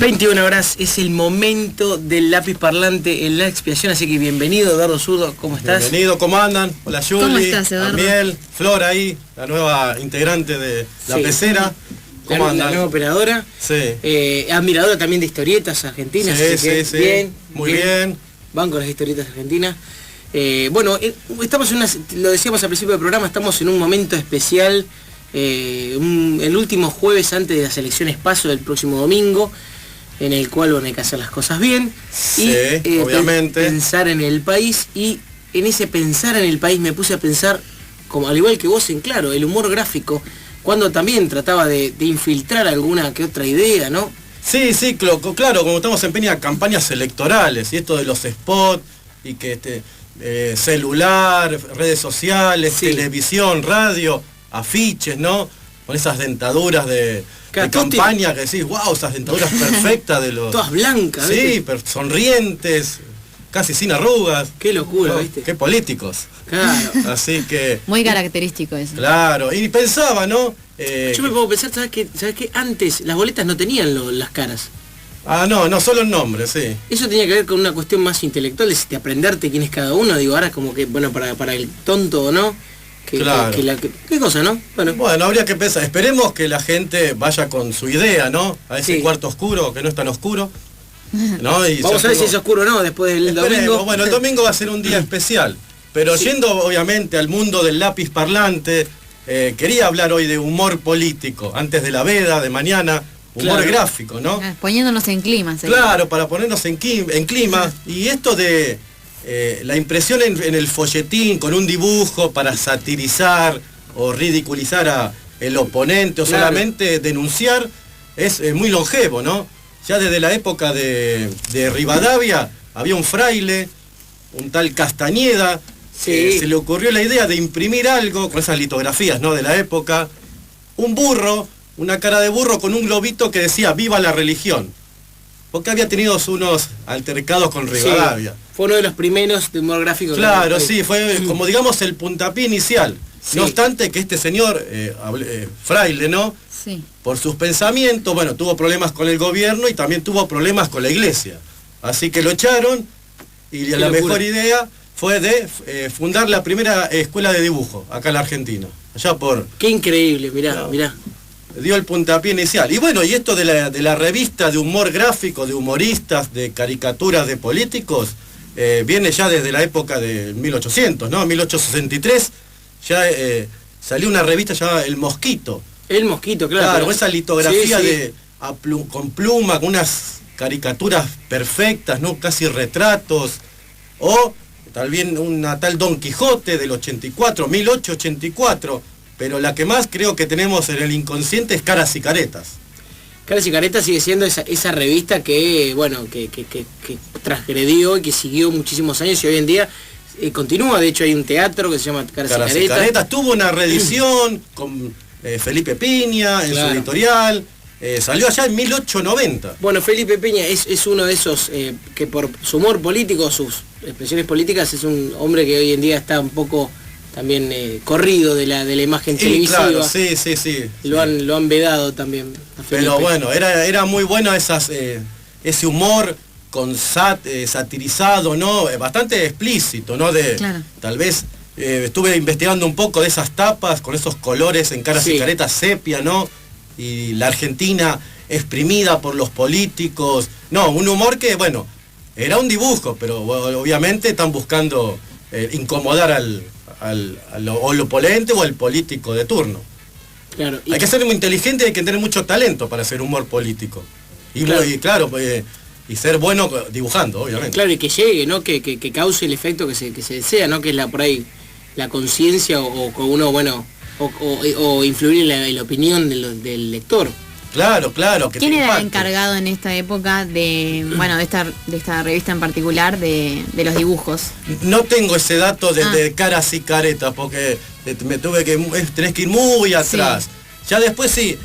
21 horas es el momento del lápiz parlante en la expiación, así que bienvenido Eduardo Zurdo, ¿cómo estás? Bienvenido, ¿cómo andan? Hola Juli, ¿Cómo estás, Eduardo? Miel, Flor ahí, la nueva integrante de La Pecera. ¿Cómo andan? La nueva operadora. Sí. Admiradora también de historietas argentinas. Sí. Bien, muy bien. Van con las historietas argentinas. Bueno, estamos en lo decíamos al principio del programa, estamos en un momento especial, el último jueves antes de las elecciones PASO del próximo domingo, en el cual bueno, hay que hacer las cosas bien. Sí, y obviamente. Pensar en el país, y en ese pensar en el país me puse a pensar, como al igual que vos, en claro, el humor gráfico, cuando también trataba de infiltrar alguna que otra idea, ¿no? Sí, claro, como estamos en plena campañas electorales, y esto de los spots, y que celular, redes sociales, Sí. televisión, radio, afiches, ¿no? Con esas dentaduras de campaña que decís, wow, esas dentaduras perfectas de los... Todas blancas, Sí, ¿viste? sonrientes, casi sin arrugas. Qué locura, No, ¿viste? Qué políticos. Claro. Así que... Muy característico eso. Claro, y pensaba, ¿no? Yo me pongo a pensar, ¿sabes qué? Antes las boletas no tenían las caras. No, solo el nombre, sí. Eso tenía que ver con una cuestión más intelectual, de aprenderte quién es cada uno. Digo, ahora es como que, bueno, para el tonto o no, Claro. ¿qué cosa, no? Bueno, habría que pensar, esperemos que la gente vaya con su idea, ¿no? A ese Sí. cuarto oscuro, que no es tan oscuro, ¿no? Y Vamos a ver si es oscuro o no después del domingo. Bueno, el domingo va a ser un día especial, pero Sí. yendo obviamente al mundo del lápiz parlante, quería hablar hoy de humor político, antes de la veda, de mañana, humor Claro. gráfico, ¿no? Poniéndonos en clima. ¿sí? Claro, para ponernos en clima. Y esto de la impresión en el folletín con un dibujo para satirizar o ridiculizar a el oponente o Claro. solamente denunciar es muy longevo, ¿no? Ya desde la época de Rivadavia había un fraile, un tal Castañeda, Sí. se le ocurrió la idea de imprimir algo con esas litografías, ¿no? De la época, un burro, una cara de burro con un globito que decía "Viva la religión", porque había tenido unos altercados con Rivadavia. Sí, fue uno de los primeros de humor gráfico. Claro, sí, fue como digamos el puntapié inicial. Sí. No obstante que este señor, fraile, ¿no? Sí. Por sus pensamientos, bueno, tuvo problemas con el gobierno y también tuvo problemas con la iglesia. Así que lo echaron y Qué la locura. mejor idea fue de fundar la primera escuela de dibujo acá en la Argentina. Allá por... Qué increíble, mirá, No. mirá. dio el puntapié inicial. Y bueno, y esto de la revista de humor gráfico, de humoristas, de caricaturas de políticos, viene ya desde la época de 1800, ¿no? 1863 ya salió una revista llamada El Mosquito. El Mosquito, claro. Claro, esa litografía Sí, sí. con pluma, con unas caricaturas perfectas, ¿no? Casi retratos. O también una tal Don Quijote del 84, 1884. Pero la que más creo que tenemos en el inconsciente es Caras y Caretas. Caras y Caretas sigue siendo esa revista que, bueno, que transgredió y que siguió muchísimos años y hoy en día continúa. De hecho hay un teatro que se llama Caras y Caretas. Tuvo una reedición con Felipe Piña en Claro. su editorial. Salió allá en 1890. Bueno, Felipe Peña es uno de esos que por su humor político, sus expresiones políticas, es un hombre que hoy en día está un poco también corrido de la imagen televisiva. Claro, sí. Lo han vedado también. A Felipe. Pero bueno, era muy bueno ese humor satirizado, ¿no? Bastante explícito, ¿no? Claro. Tal vez estuve investigando un poco de esas tapas con esos colores en Caras Sí. y Caretas sepia, ¿no? Y la Argentina exprimida por los políticos. No, un humor que, bueno, era un dibujo, pero obviamente están buscando incomodar al oponente o al político de turno. Claro. Hay que ser muy inteligente y hay que tener mucho talento para hacer humor político. Y Claro. y ser bueno dibujando, obviamente. Claro, y que llegue, ¿no? Que cause el efecto que se desea, ¿no? Que es por ahí la conciencia o con uno, bueno, o influir en la opinión del lector. Claro. Que ¿Quién te era el impacte. encargado en esta época de esta revista en particular de los dibujos? No tengo ese dato de Caras y Caretas, porque tenés que ir muy atrás. Sí. Ya después sí,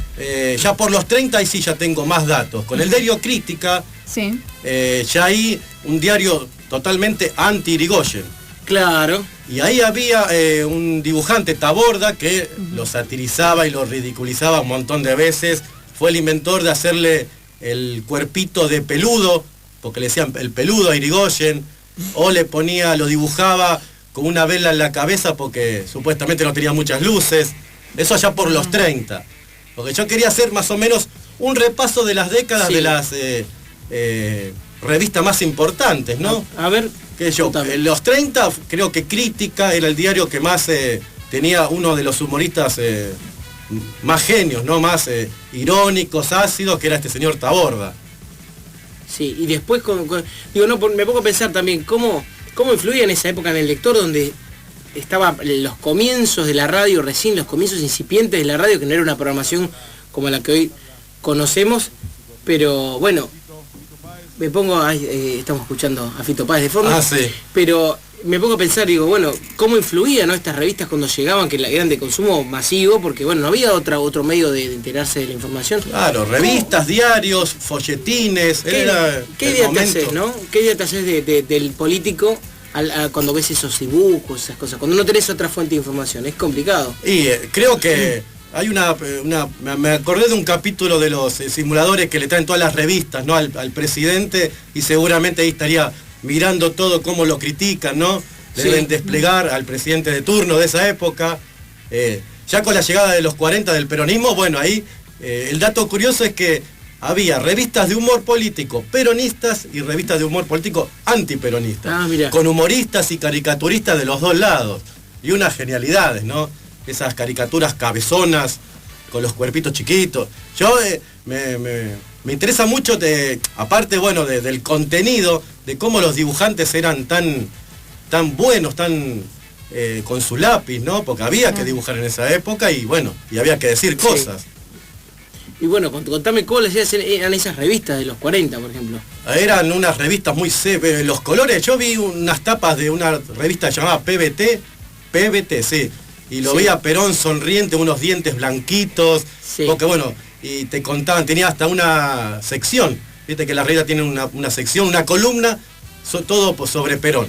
ya por los 30 y sí ya tengo más datos. Con el diario Crítica, Sí. ya hay un diario totalmente anti-Irigoyen. Claro. Y ahí había un dibujante, Taborda, que lo satirizaba y lo ridiculizaba un montón de veces. Fue el inventor de hacerle el cuerpito de peludo, porque le decían el peludo a Irigoyen, o le ponía, lo dibujaba con una vela en la cabeza porque supuestamente no tenía muchas luces. Eso allá por los 30. Porque yo quería hacer más o menos un repaso de las décadas de las revistas más importantes, ¿no? A ver, que yo, en los 30 creo que Crítica era el diario que más tenía uno de los humoristas más genios, ¿no? Más irónicos, ácidos, que era este señor Taborda. Sí, y después, digo, no, me pongo a pensar también cómo influía en esa época en el lector, donde estaba los comienzos de la radio, recién los comienzos incipientes de la radio, que no era una programación como la que hoy conocemos, pero bueno, me pongo, estamos escuchando a Fito Páez de fondo, sí. Pero me pongo a pensar, digo, bueno, cómo influían, ¿no?, estas revistas cuando llegaban, que eran de consumo masivo, porque bueno, no había otro medio de enterarse de la información. Claro, revistas, diarios, folletines, ¿Qué idea te haces, no? ¿Qué idea te haces del político cuando ves esos dibujos, esas cosas? Cuando no tenés otra fuente de información, es complicado. Y creo que hay me acordé de un capítulo de los simuladores que le traen todas las revistas, ¿no?, al presidente, y seguramente ahí estaría mirando todo cómo lo critican, ¿no? Deben desplegar al presidente de turno de esa época. Ya con la llegada de los 40 del peronismo, bueno, ahí el dato curioso es que había revistas de humor político peronistas y revistas de humor político antiperonistas, con humoristas y caricaturistas de los dos lados. Y unas genialidades, ¿no? Esas caricaturas cabezonas, con los cuerpitos chiquitos. Yo me interesa mucho, aparte, bueno, del contenido, de cómo los dibujantes eran tan buenos, con su lápiz, ¿no? Porque había que dibujar en esa época y bueno, y había que decir cosas. Y bueno, contame cómo eran esas revistas de los 40, por ejemplo. Eran unas revistas muy los colores, yo vi unas tapas de una revista llamada PBT, sí. Y lo vi a Perón sonriente, unos dientes blanquitos, porque bueno, y te contaban, tenía hasta una sección, viste que la revista tiene una sección, una columna, todo sobre Perón.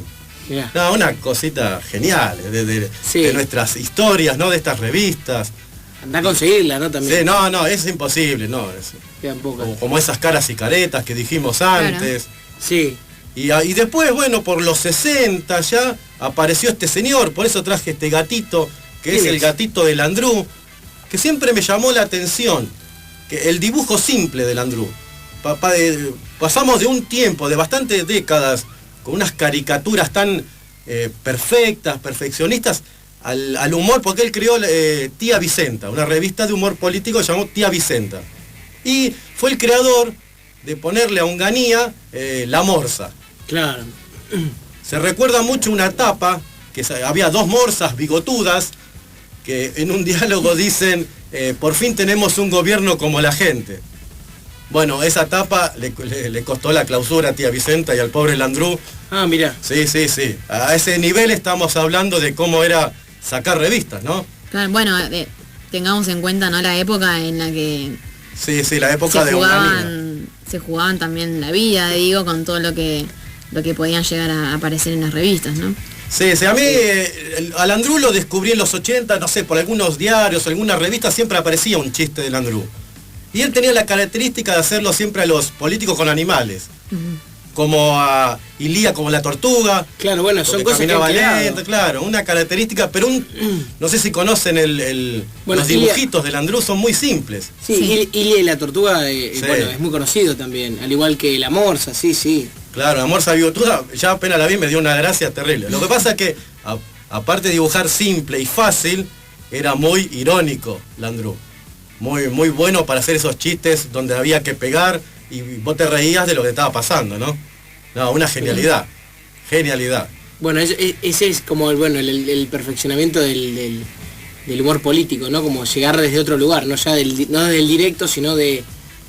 No, una cosita genial de nuestras historias, ¿no? De estas revistas. Andá a conseguirla, ¿no? También. Sí, no, es imposible, ¿no? Como esas caras y caretas que dijimos antes. Claro. Sí. Y después, bueno, por los 60 ya apareció este señor, por eso traje este gatito, que es el gatito de Landru, que siempre me llamó la atención, que el dibujo simple de Landru. Pasamos de un tiempo, de bastantes décadas, con unas caricaturas tan perfectas, perfeccionistas, al humor, porque él creó Tía Vicenta, una revista de humor político que se llamó Tía Vicenta. Y fue el creador de ponerle a Onganía la morsa. Claro. Se recuerda mucho una tapa, que había dos morsas bigotudas, que en un diálogo dicen, por fin tenemos un gobierno como la gente. Bueno, esa tapa le costó la clausura a Tía Vicenta y al pobre Landru. Ah, mira. Sí. A ese nivel estamos hablando de cómo era sacar revistas, ¿no? Claro, bueno, tengamos en cuenta, ¿no?, la época en la que... Sí, la época de Onganía. Se jugaban también la vida, digo, con todo lo que podían llegar a aparecer en las revistas, ¿no? Sí, a mí a Landru lo descubrí en los 80, no sé, por algunos diarios, algunas revistas siempre aparecía un chiste de Landru. Y él tenía la característica de hacerlo siempre a los políticos con animales. Como a Ilía, como la tortuga. Claro, bueno, son cosas que han lento, claro, una característica, pero no sé si conocen los dibujitos de Landru, son muy simples. Sí. Ilía y la tortuga, bueno, es muy conocido también, al igual que la morsa, sí. Claro, la morsa bigotuda, ya apenas la vi me dio una gracia terrible. Lo que pasa es que, aparte de dibujar simple y fácil, era muy irónico Landru. Muy bueno para hacer esos chistes donde había que pegar y vos te reías de lo que estaba pasando, ¿no? No, una genialidad. Bueno, ese es como el perfeccionamiento del humor político, ¿no? Como llegar desde otro lugar, no desde el directo, sino de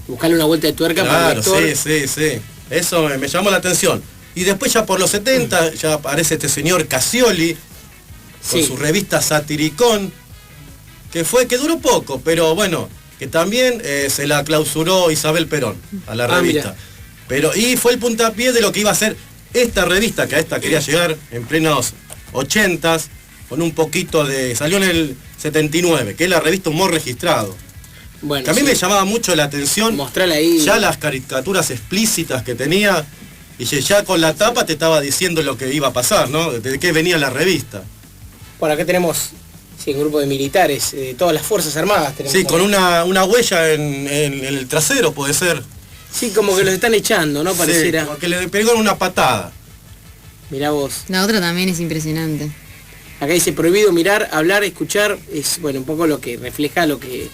buscarle una vuelta de tuerca para el lector. Sí. Eso me llamó la atención. Y después ya por los 70 ya aparece este señor Casioli con su revista Satiricón, que duró poco, pero bueno, que también se la clausuró Isabel Perón a la revista. Y fue el puntapié de lo que iba a ser esta revista, que a esta quería llegar en plenos 80s, con un poquito salió en el 79, que es la revista Humor Registrado. Bueno, que a mí sí. me llamaba mucho la atención. Mostrala ahí. Ya las caricaturas explícitas que tenía, y ya con la tapa te estaba diciendo lo que iba a pasar, ¿no? De qué venía la revista. Bueno, acá tenemos un grupo de militares, de todas las Fuerzas Armadas. Tenemos Sí, con una huella en el trasero, puede ser. Sí, como que los están echando, ¿no? Pareciera. Sí, como que le pegaron una patada. Mirá vos. La otra también es impresionante. Acá dice prohibido mirar, hablar, escuchar. Es, bueno, un poco lo que refleja lo que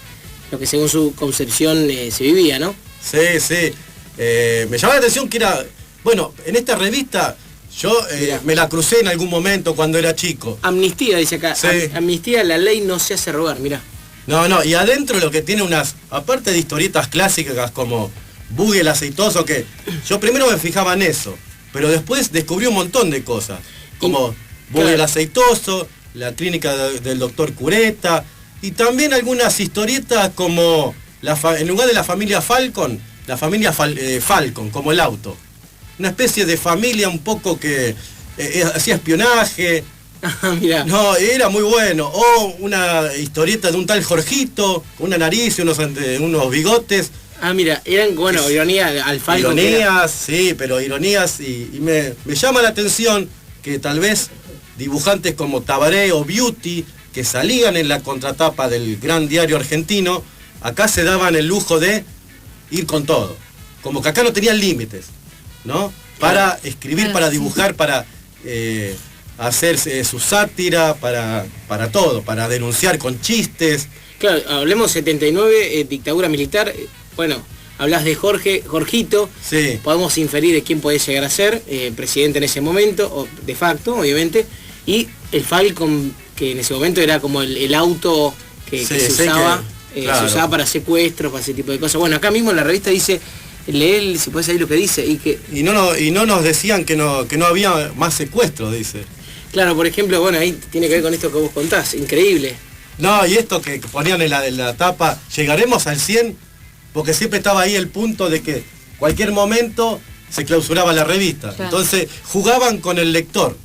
según su concepción se vivía, ¿no? Sí, sí. Me llamó la atención que era... Bueno, en esta revista yo me la crucé en algún momento cuando era chico. Amnistía, dice acá. Sí. Amnistía, la ley no se hace robar, mirá. No, y adentro lo que tiene unas... Aparte de historietas clásicas como Buggy el aceitoso, que yo primero me fijaba en eso, pero después descubrí un montón de cosas. Como Buggy el aceitoso, la clínica del doctor Cureta, y también algunas historietas como en lugar de la familia Falcon, la familia Falcon, como el auto. Una especie de familia un poco que hacía espionaje. Mirá. No, era muy bueno. O una historieta de un tal Jorgito, con una nariz y unos bigotes. Mira, eran, bueno, ironía al Falcon. Ironías, sí, pero ironías, y me llama la atención que tal vez dibujantes como Tabaré o Beauty, que salían en la contratapa del gran diario argentino, acá se daban el lujo de ir con todo. Como que acá no tenían límites, ¿no? Para escribir, para dibujar, para hacer su sátira, para todo, para denunciar con chistes. Claro, hablemos 79, dictadura militar. Bueno, hablas de Jorgito. Sí. Podemos inferir de quién puede llegar a ser presidente en ese momento, o de facto, obviamente. Y el Falcon, que en ese momento era como el auto que se usaba. Claro. Se usaba para secuestros, para ese tipo de cosas. Bueno, acá mismo en la revista dice, lee si puedes ahí lo que dice. Y no nos decían que no había más secuestros, dice. Claro, por ejemplo, bueno, ahí tiene que ver con esto que vos contás, increíble. No, y esto que ponían en la tapa, llegaremos al 100, porque siempre estaba ahí el punto de que cualquier momento se clausuraba la revista. Claro. Entonces jugaban con el lector,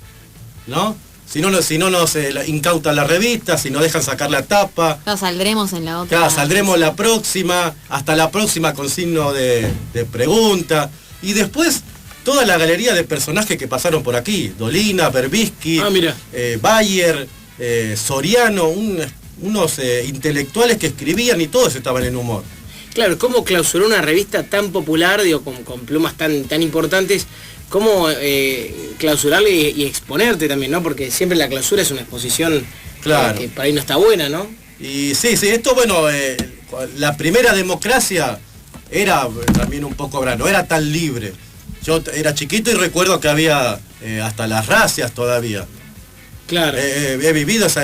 ¿no? Si no nos incautan la revista, si no dejan sacar la tapa. Claro, saldremos en la otra. Claro, saldremos la próxima, hasta la próxima con signo de pregunta. Y después toda la galería de personajes que pasaron por aquí. Dolina, Berbisky, Bayer, Soriano, unos intelectuales que escribían y todos estaban en humor. Claro, ¿cómo clausuró una revista tan popular, digo, con plumas tan importantes? ¿Cómo clausurarle y exponerte también, ¿no? Porque siempre la clausura es una exposición Claro. que para ahí no está buena, ¿no? Y sí, esto, bueno, la primera democracia era también un poco no era tan libre. Yo era chiquito y recuerdo que había hasta las racias todavía. Claro. He vivido esa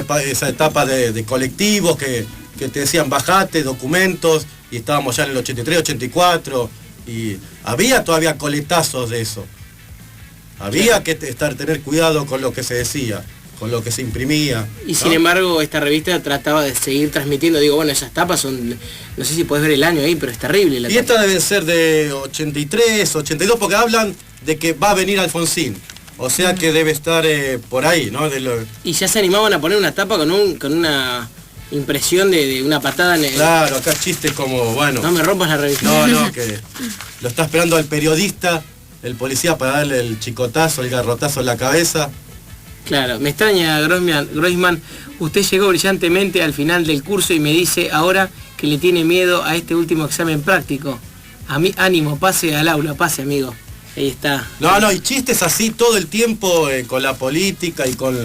etapa de colectivos que te decían bajate, documentos, y estábamos ya en el 83, 84, y había todavía coletazos de eso. Había que tener cuidado con lo que se decía, con lo que se imprimía. Y sin embargo, esta revista trataba de seguir transmitiendo, digo, bueno, esas tapas son, no sé si podés ver el año ahí, pero es terrible la Y tapa. esta deben ser de 83, 82, porque hablan de que va a venir Alfonsín. O sea que debe estar por ahí, ¿no? Y ya se animaban a poner una tapa con una impresión de una patada en el... Claro, acá chistes como, bueno... No me rompas la revista. No, que lo está esperando al periodista, el policía, para darle el chicotazo, el garrotazo en la cabeza. Claro, me extraña, Groisman, usted llegó brillantemente al final del curso y me dice ahora que le tiene miedo a este último examen práctico. A mí, ánimo, pase al aula, pase, amigo. Ahí está. No, y chistes así todo el tiempo con la política y con,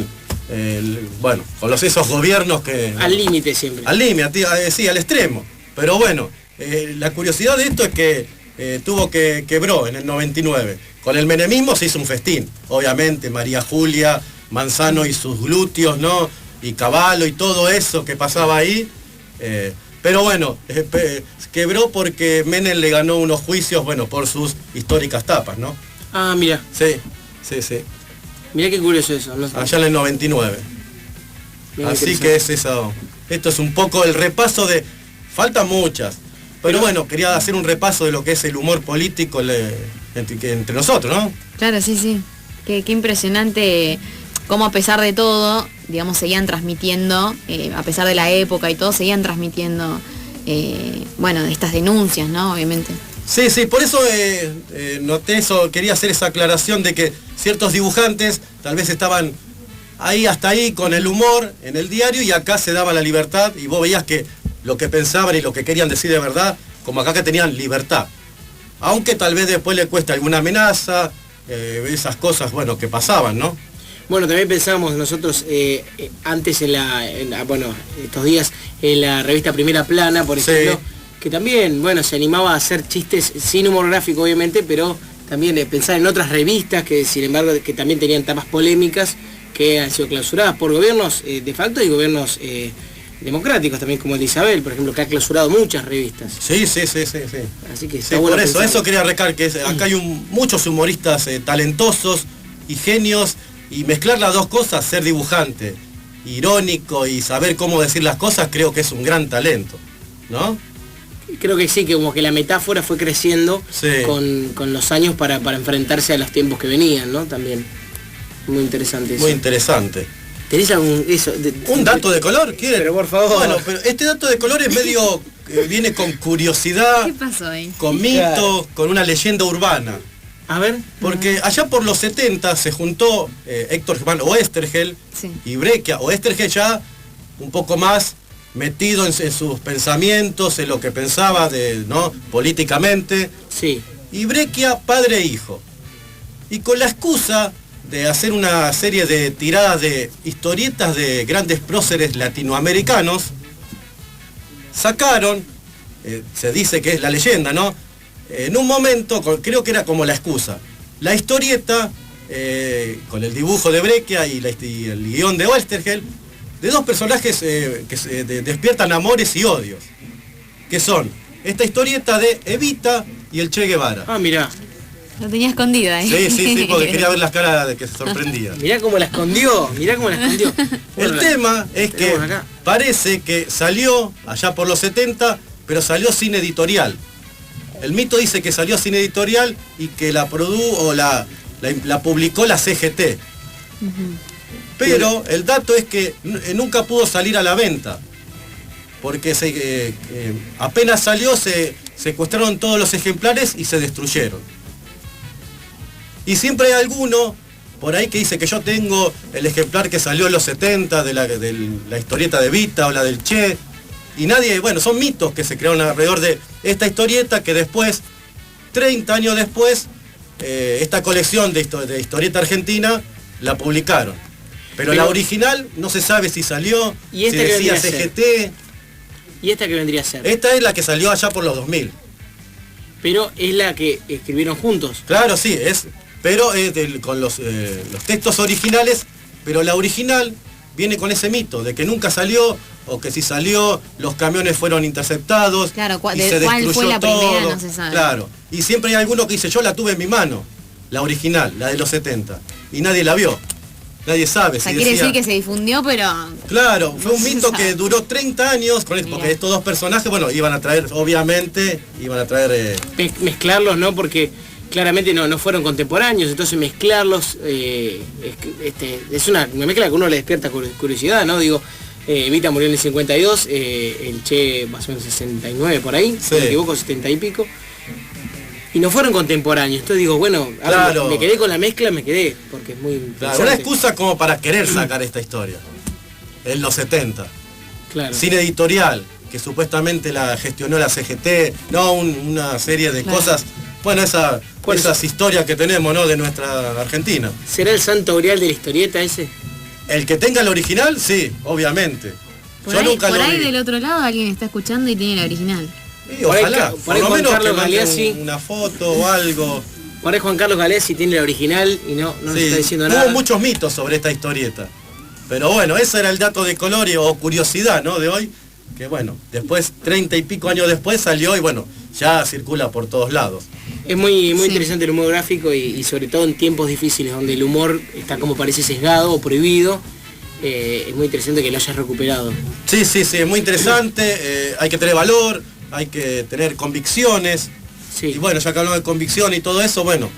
con esos gobiernos que... Al límite siempre. Al límite, sí, al extremo. Pero bueno, la curiosidad de esto es que quebró en el 99. Con el menemismo se hizo un festín. Obviamente, María Julia, Manzano y sus glúteos, ¿no? Y Cavallo y todo eso que pasaba ahí. Pero bueno, quebró porque Menem le ganó unos juicios, bueno, por sus históricas tapas, ¿no? Ah, mira. Sí. Mira qué curioso eso. No sé. Allá en el 99. Bien Así que es eso. Esto es un poco el repaso de... Faltan muchas. Pero bueno, quería hacer un repaso de lo que es el humor político entre nosotros, ¿no? Claro, sí. Qué impresionante cómo a pesar de todo, digamos, seguían transmitiendo, a pesar de la época y todo, seguían transmitiendo bueno, de estas denuncias, ¿no? Obviamente. Sí, sí, por eso noté eso, quería hacer esa aclaración de que ciertos dibujantes tal vez estaban ahí hasta ahí con el humor en el diario y acá se daba la libertad y vos veías que lo que pensaban y lo que querían decir de verdad, como acá que tenían libertad. Aunque tal vez después le cueste alguna amenaza, esas cosas, bueno, que pasaban, ¿no? Bueno, también pensábamos nosotros antes bueno, estos días en la revista Primera Plana, por ejemplo, Sí. que también, bueno, se animaba a hacer chistes sin humor gráfico, obviamente, pero también pensar en otras revistas que, sin embargo, que también tenían tapas polémicas que han sido clausuradas por gobiernos de facto y gobiernos democráticos también, como el de Isabel, por ejemplo, que ha clausurado muchas revistas. Sí, sí. Así que Sí, está bueno por eso, pensar. eso quería recalcar, que acá hay muchos humoristas talentosos y genios, y mezclar las dos cosas, ser dibujante, irónico y saber cómo decir las cosas, creo que es un gran talento, ¿no? Creo que sí, que como que la metáfora fue creciendo Sí. con los años para enfrentarse a los tiempos que venían, ¿no? También. Muy interesante eso. Muy interesante. ¿Tenés algún ¿Un dato de color? ¿Quiere? Pero por favor. Bueno, pero este dato de color es medio, viene con curiosidad, ¿Qué pasó ahí? con mito, con una leyenda urbana. A ver. Porque allá por los 70 se juntó Héctor Germán Oesterhel Sí. y Breccia. Oesterhel ya un poco más metido en sus pensamientos, en lo que pensaba ¿no? políticamente. Sí. Y Breccia, padre e hijo. Y con la excusa de hacer una serie de tiradas de historietas de grandes próceres latinoamericanos, sacaron, se dice que es la leyenda, ¿no? En un momento, creo que era como la excusa, la historieta, con el dibujo de Breccia y el guión de Oesterhel, de dos personajes que despiertan amores y odios, que son esta historieta de Evita y el Che Guevara. Ah, mirá. Lo tenía escondida ahí. Sí, porque quería ver las caras de que se sorprendía. Mirá cómo la escondió. Mirá cómo la escondió. El Bueno, tema es que tenemos acá. parece que salió allá por los 70, pero salió sin editorial. El mito dice que salió sin editorial y que la produjo o la publicó la CGT. Pero el dato es que nunca pudo salir a la venta. Porque apenas salió, se secuestraron todos los ejemplares y se destruyeron. Y siempre hay alguno por ahí que dice que yo tengo el ejemplar que salió en los 70 de la historieta de Evita o la del Che. Y nadie, bueno, son mitos que se crearon alrededor de esta historieta que después, 30 años después, esta colección de historieta argentina la publicaron. Pero la original no se sabe si salió, ¿Y si esta qué decía vendría a ser? CGT. ¿Y esta que vendría a ser? Esta es la que salió allá por los 2000. Pero es la que escribieron juntos. Claro, sí, pero es con los textos originales, pero la original viene con ese mito de que nunca salió, o que si salió, los camiones fueron interceptados. Claro, y de se cuál fue destruyó la primera no se sabe. Claro, y siempre hay alguno que dice, yo la tuve en mi mano, la original, la de los 70, y nadie la vio. Nadie sabe. O sea, si quiere decía- decir que se difundió, pero... Claro, fue un No se mito sabe. que duró 30 años, porque Mirá. estos dos personajes, bueno, iban a traer, obviamente, Mezclarlos, ¿no? Porque claramente no fueron contemporáneos, entonces mezclarlos es una mezcla que a uno le despierta curiosidad, ¿no? Digo, Evita murió en el 52, el Che más o menos 69 por ahí, si no Sí. me equivoco, 70 y pico. Y no fueron contemporáneos, entonces digo, bueno, Claro. me quedé con la mezcla, porque es muy claro, interesante. una excusa como para querer sacar esta historia. En los 70. Claro. Sin editorial, que supuestamente la gestionó la CGT, no una serie de Claro. cosas. Bueno, ¿Cuál es? esas historias que tenemos, ¿no? De nuestra Argentina. ¿Será el santo grial de la historieta ese? El que tenga el original, sí, obviamente. Por Yo ahí, nunca por lo ahí vi. del otro lado alguien está escuchando y tiene la original. Sí, por ahí ojalá, por por ahí lo Juan menos que Carlos manden Galeazzi. una foto o algo. Por ahí Juan Carlos Galeazzi tiene la original y no nos Sí, está diciendo hubo nada. muchos mitos sobre esta historieta. Pero bueno, ese era el dato de color o curiosidad, ¿no? De hoy. Que bueno, después, 30 y pico años después salió y bueno, ya circula por todos lados. Es muy Sí. interesante el humor gráfico y sobre todo en tiempos difíciles donde el humor está como parece sesgado o prohibido. Es muy interesante que lo hayas recuperado. Sí, es muy interesante, hay que tener valor, hay que tener convicciones. Sí. Y bueno, ya que hablamos de convicción y todo eso, bueno,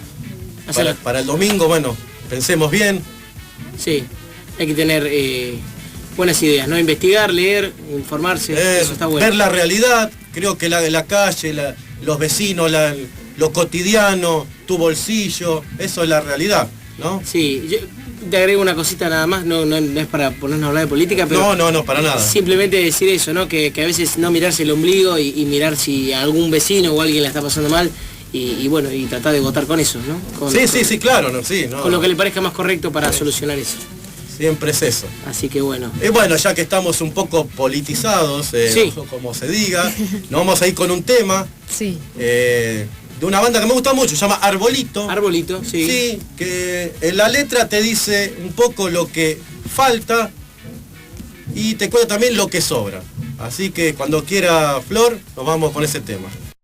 Hacerlo. para el domingo, bueno, pensemos bien. Sí. Hay que tener buenas ideas, ¿no? Investigar, leer, informarse, eso está bueno. Ver la realidad, creo que la calle, los vecinos, lo cotidiano, tu bolsillo, eso es la realidad, ¿no? Sí, yo te agrego una cosita nada más, no es para ponernos a hablar de política, pero... No, para nada. Simplemente decir eso, ¿no? Que a veces no mirarse el ombligo y mirar si a algún vecino o alguien la está pasando mal y bueno, y tratar de votar con eso, ¿no? Sí, claro, no, sí. No, con lo que le parezca más correcto para solucionar eso. Siempre es eso. Así que bueno. Y bueno, ya que estamos un poco politizados, sí, como se diga, nos vamos a ir con un tema. Sí. De una banda que me gusta mucho, se llama Arbolito. Arbolito, sí. Sí, que en la letra te dice un poco lo que falta y te cuenta también lo que sobra. Así que cuando quiera Flor, nos vamos con ese tema.